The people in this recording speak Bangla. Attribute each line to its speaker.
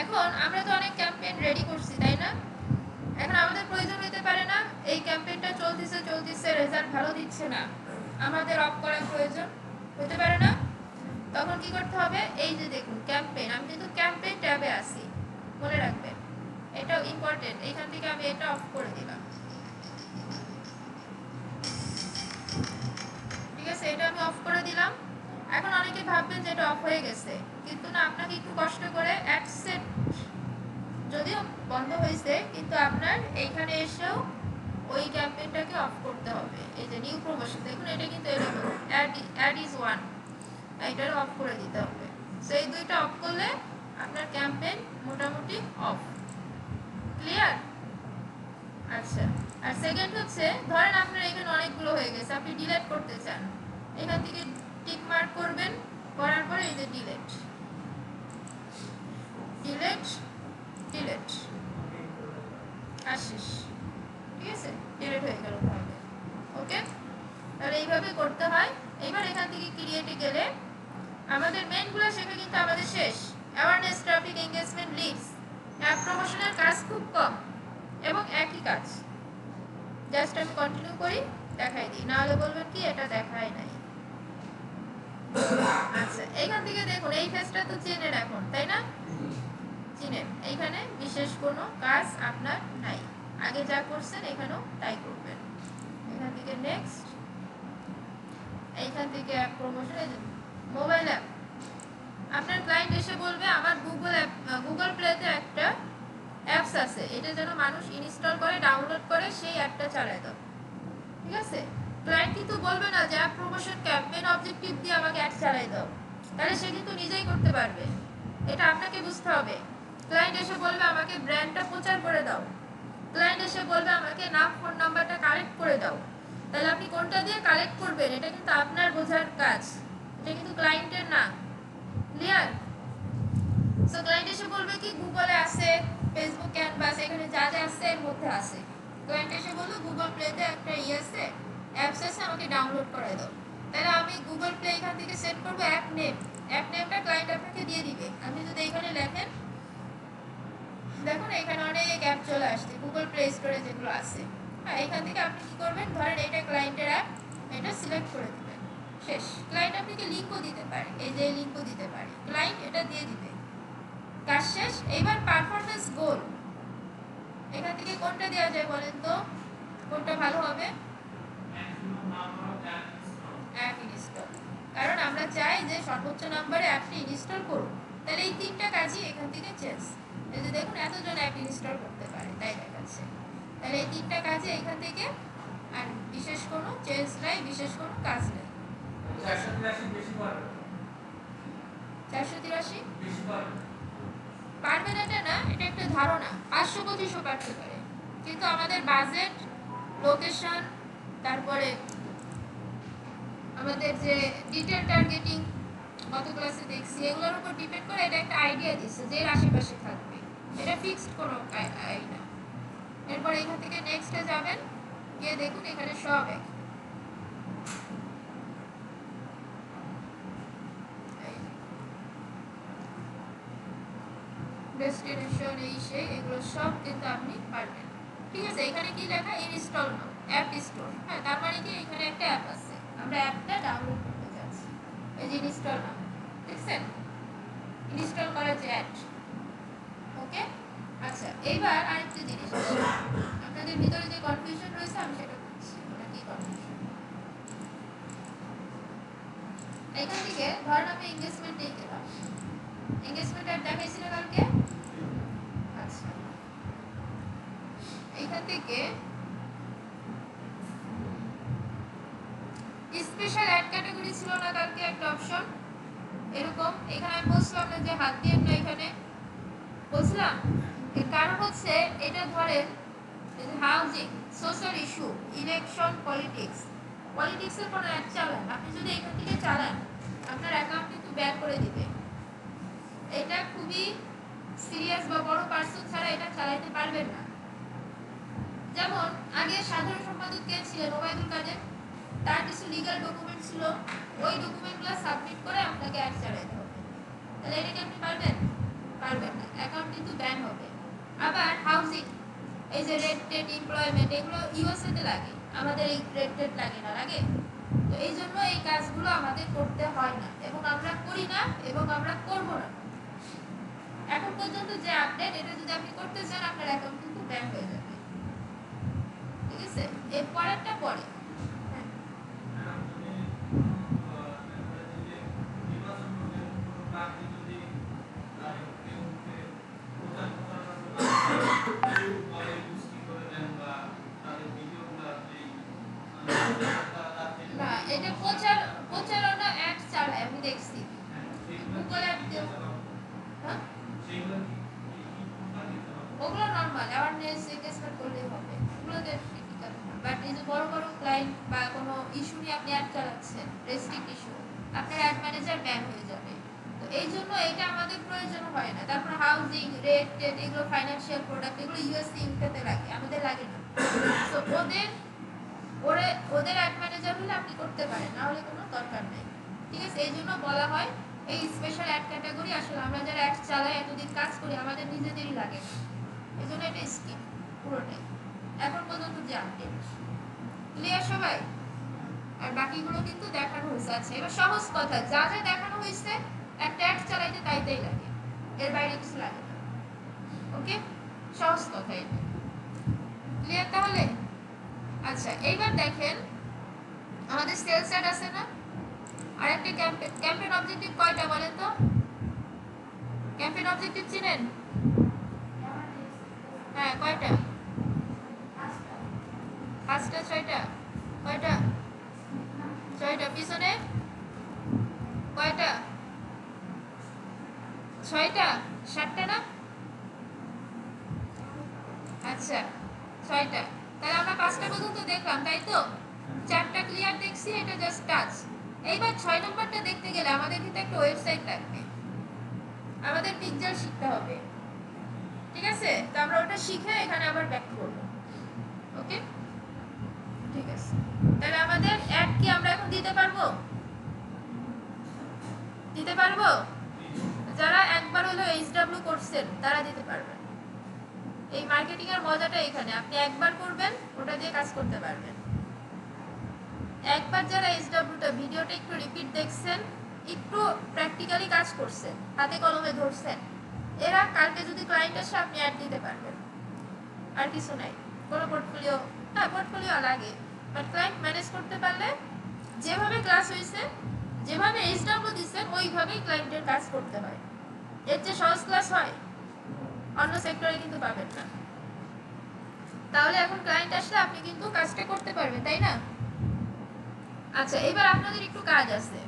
Speaker 1: এখন আমরা তো অনেক ক্যাম্পেইন রেডি করছি, তাই না? এখন আমাদের প্রয়োজন হতে পারে না এই ক্যাম্পেইনটা চলতেছে রেজাল্ট ভালো দিচ্ছে না, আমাদের অফ করার প্রয়োজন হতে পারে না? তখন কি করতে হবে? এই যে দেখুন ক্যাম্পেইন, আমি কিন্তু ক্যাম্পেইন ট্যাবে আছি, মনে রাখবেন এটাও ইম্পর্টেন্ট। এইখান থেকে আমি এটা অফ করে দিলাম, ঠিক আছে? এটা আমি অফ করে দিলাম। এখন অনেকে ভাববেন যে এটা অফ হয়ে গেছে, কিন্তু না, আপনাকে একটু কষ্ট করে অ্যাকসেপ্ট, যদিও বন্ধ হয়েছে কিন্তু আপনার এইখানে এসেও ওই ক্যাম্পেইনটাকে অফ করতে হবে। এই যে নিউ প্রমোশন দেখুন, এটা কিন্তু এরকম অ্যাড ইজ ওয়ান, এটার অফ করে দিতে হবে। সো এই দুইটা অফ করলে আপনার ক্যাম্পেইন মোটামুটি অফ। ক্লিয়ার? আচ্ছা, আর সেকেন্ড হচ্ছে, ধরেন আপনার এখানে অনেকগুলো হয়ে গেছে, আপনি ডিলিট করতে চান, এখান থেকে টিক মার্ক করবেন, করার পরে এই যে ডিলিট ডিলিট ডিলিট আসিস, ঠিক আছে? ডিলিট হয়ে গেল তাহলে। ওকে, তাহলে এইভাবে করতে হয়। এবার এখান থেকে ক্রিয়েটে গেলে আমাদের মেনগুলো শেখা কিন্তু আমাদের শেষ। Awareness, traffic, engagement, leads, app প্রমোশনের কাজ খুব কম এবং একই কাজ। জাস্ট আমি কন্টিনিউ করি, দেখাই দিই, নাহলে বলবেন কি এটা দেখায় নাই। আচ্ছা, এইখান থেকে দেখুন এই ফেজটা তো চেনেন এখন, তাই না? চিনেন, এইখানে বিশেষ কোনো কাজ আপনার নাই, আগে যা করছেন এখানেও তাই করবেন। এখান থেকে নেক্সট, এইখান থেকে অ্যাপ প্রমোশন, মোবাইল অ্যাপ। আপনার ক্লায়েন্ট এসে বলবে আমার গুগল প্লেতে একটা অ্যাপস আছে, এটা যেন মানুষ ইনস্টল করে, ডাউনলোড করে সেই অ্যাপটা চালায় দাও, ঠিক আছে? ক্লায়েন্ট কিন্তু বলবে না যে অ্যাপ প্রমোশন ক্যাম্পেইন অবজেক্টিভ দিয়ে আমাকে অ্যাড চালাই দাও, তাহলে সে কিন্তু নিজেই করতে পারবে। এটা আপনাকে বুঝতে হবে। ক্লায়েন্ট এসে বলবে আমাকে ব্র্যান্ডটা প্রচার করে দাও, ক্লায়েন্ট এসে বলবে আমাকে নাম ফোন নাম্বারটা কালেক্ট করে দাও, তাহলে আপনি কোনটা দিয়ে কালেক্ট করবেন এটা কিন্তু আপনার বোঝার কাজ, এটা কিন্তু ক্লায়েন্টের না। ক্লিয়ার? সো ক্লায়েন্ট এসে বলবে কি গুগলে আছে, ফেসবুক, ক্যানভাস, এখানে যা যা আছে এর মধ্যে আছে। ক্লায়েন্ট এসে বললো গুগল প্লেতে একটা আছে, অ্যাপস আছে, আমাকে ডাউনলোড করে দাও, তাহলে আমি গুগল প্লে এখান থেকে সেট করবো অ্যাপ নেম, অ্যাপ নেমটা ক্লায়েন্ট আপনাকে দিয়ে দিবে। আপনি যদি এখানে লেখেন, দেখুন এখানে অনেক অ্যাপ চলে আসছে গুগল প্লে স্টোরে যেগুলো আছে। হ্যাঁ, এখান থেকে আপনি কি করবেন, ধরেন এটা ক্লায়েন্টের অ্যাপ, এটা সিলেক্ট করে দিবেন, শেষ। ক্লায়েন্ট আপনাকে লিঙ্কও দিতে পারে, এই যে লিঙ্কও দিতে পারে, ক্লায়েন্ট এটা দিয়ে দিবে, কাজ শেষ। এইবার পারফরম্যান্স গোল, এখান থেকে কোনটা দেওয়া যায় বলেন তো, কোনটা ভালো হবে? অ্যাপ ইনস্টল, কারণ আমরা চাই যে সর্বোচ্চ নম্বরে অ্যাপটি ইনস্টল করুন, তাহলে এই তিনটা কাজই এখান থেকে চেঞ্জ। এই যে দেখুন এতজন অ্যাপ ইনস্টল করতে পারে তাই দেখাচ্ছে, তাহলে এই তিনটা কাজে এখান থেকে, আর বিশেষ কোনো চেঞ্জ নাই, বিশেষ কোনো কাজ নেই। 483 পারবে না, এটা না, এটা একটা ধারণা, 500-2500 পারতে পারে, কিন্তু আমাদের বাজেট, লোকেশন, তারপরে আমাদের যে ডিটেল টার্গেটিং গত ক্লাসে দেখছি, এগুলোর উপর ডিপেন্ড করে এটা একটা আইডিয়া দিচ্ছে যে এর আশেপাশে থাকবে, এটা ফিক্সড কোনো আইডিয়া। এরপর এখান থেকে নেক্সটে যাবেন, গিয়ে দেখুন এখানে সব এক, ডেস্টিনেশন, এই সেই, এগুলো সব কিন্তু আপনি পারবেন, ঠিক আছে? এখানে কি লেখা, ইনস্টল নাও অ্যাপ স্টোর। হ্যাঁ, তার মানে কি এখানে একটা অ্যাপ আছে, আমরা অ্যাপটা ডাউনলোড করতে যাচ্ছি, এই যে ইনস্টল নাও, দেখছেন ইনস্টল করা যে অ্যাড। ওকে, আচ্ছা, এইবার আরেকটা জিনিস, আপনাদের ভিতরে যে কনফিউশন রয়েছে আমি সেটা বলছি, ওটা কি কনফিউশন। এখান থেকে ধরেন আমি এনগেজমেন্ট নিয়ে গেলাম, এনগেজমেন্ট অ্যাড দেখাইছি না কালকে। আচ্ছা, এইখান থেকে স্পেশাল অ্যাড ক্যাটাগরি ছিল না কালকে একটা অপশন, এরকম। এখানে আমি বলছিলাম না যে হাত দিয়ে না, এখানে বলছিলাম, এর কারণ হচ্ছে এটা ধরেন হাউজিং, সোশ্যাল ইস্যু, ইলেকশন, পলিটিক্সের কোনো অ্যাড চালান, আপনি যদি এখান থেকে চালান আপনার অ্যাকাউন্ট কিন্তু ব্যান করে দিবে। এটা খুবই সিরিয়াস বা বড় পার্সন ছাড়া এটা চালাইতে পারবেন না। যেমন আগে সাধারণ সম্পাদক কে ছিলেন, ওবায়দুল কাদের, তার কিছু লিগ্যাল ডকুমেন্ট ছিল, ওই ডকুমেন্টগুলো সাবমিট করে আপনাকে অ্যাড চালাইতে হবে, তাহলে এটা কি আপনি পারবেন? পারবেন না, অ্যাকাউন্ট কিন্তু ব্যান হবে। আবার হাউজিং, এই যে রেড টেট এমপ্লয়মেন্ট, এগুলো ইউএসএ তে লাগে, আমাদের এই রেড টেট লাগে না, লাগে? তো এই জন্য এই কাজগুলো আমাদের করতে হয় না এবং আমরা করি না এবং আমরা করব না। এখন পর্যন্ত যে আপডেট, এটা যদি আপনি করতে চান আপনার অ্যাকাউন্ট কিন্তু ব্যান হয়ে যাবে। ঠিক আছে, এর পরেরটা পরে। না, এটা প্রচারণা অ্যাড চালায়, আমি দেখছি গুগল অ্যাড দিয়ে। হ্যাঁ, ওগুলো নর্মাল অ্যাওয়ারনেস এঙ্গেজমেন্ট করলেই হবে, ওগুলোতে ক্রিটিক্যাল না। বাট এই যে বড় বড় ক্লায়েন্ট বা কোনো ইস্যু নিয়ে আপনি অ্যাড চালাচ্ছেন, রেস্ট্রিক্ট ইস্যু, আপনার অ্যাড ম্যানেজার ব্যান হয়ে যাবে। তো এই জন্য এটা আমাদের প্রয়োজন হয় না। তারপর হাউজিং, রেট টেট, এগুলো ফাইন্যান্সিয়াল প্রোডাক্ট, এগুলো ইউএসএ ইউকেতে লাগে, আমাদের লাগে না। তো ওদের অ্যাড ম্যানেজার হলে আপনি করতে পারেন, না হলে কোনো দরকার নেই। ঠিক আছে, এই জন্য বলা হয় এই স্পেশাল অ্যাড ক্যাটাগরি আসলে আমরা যারা অ্যাড চালাই, এতদিন কাজ করি, আমাদের নিজেদেরই লাগে না। এই জন্য এটা স্কিম পুরোটাই এখন পর্যন্ত যে আপডেট। ক্লিয়ার সবাই? আর বাকিগুলো কিন্তু দেখানো হয়েছে। আচ্ছা, এবার সহজ কথা, যা যা দেখানো হয়েছে একটা অ্যাড চালাইতে তাই লাগে, এর বাইরে কিছু লাগে না। ওকে, সহজ কথা এটা। ক্লিয়ার তাহলে? আচ্ছা, এইবার দেখেন আমাদের সেলস অ্যাড আছে না, আর একটা ক্যাম্পেইন অবজেক্টিভ কয়টা বলেন তো? ক্যাম্পেইন অবজেক্টিভ চিনেন? হ্যাঁ, কয়টা? 5টা 6টা? কয়টা? 6টা। পিছনে কয়টা? 6টা? 7টা না? আচ্ছা, 6টা। তাহলে আমরা 5টা পর্যন্ত দেখলাম, তাই তো? 4টা ক্লিয়ার দেখছি, এটা জাস্ট টাচ। এইবার 6 নম্বরটা দেখতে গেলে আমাদের কিন্তু একটা ওয়েবসাইট লাগবে, আমাদের পিকচার শিখতে হবে। ঠিক আছে, তো আমরা ওটা শিখে এখানে আবার ব্যাক করব। ওকে, ঠিক আছে। তাহলে আমাদের অ্যাড কি আমরা এখন দিতে পারবো? দিতে পারবো? যারা একবার হলো এইচডব্লিউ করছেন তারা দিতে পারবেন। এই মার্কেটিং এর মজাটা এখানে, আপনি একবার করবেন, ওটা দিয়ে কাজ করতে পারবেন। একবার যারা এইচডব্লিউটা ভিডিওটা একটু রিপিট দেখছেন, একটু প্র্যাকটিক্যালি কাজ করছেন, হাতে কলমে ধরছেন, এরা কালকে যদি ক্লায়েন্ট আসে আপনি অ্যাড দিতে পারবেন। আর কিছু নাই, কোনো পোর্টফোলিও, হ্যাঁ পোর্টফোলিও লাগে, বাট ক্লায়েন্ট ম্যানেজ করতে পারলে যেভাবে ক্লাস হয়েছে, যেভাবে এইচডব্লিউ দিচ্ছেন ওইভাবেই ক্লায়েন্টের কাজ করতে হয়। এর যে সহজ ক্লাস হয় অন্য সেক্টরে কিন্তু পাবেন না। তাহলে এখন ক্লায়েন্ট আসলে আপনি কিন্তু কাজটা করতে পারবেন, তাই না? আচ্ছা, এবার আপনাদের একটু কাজ আছে।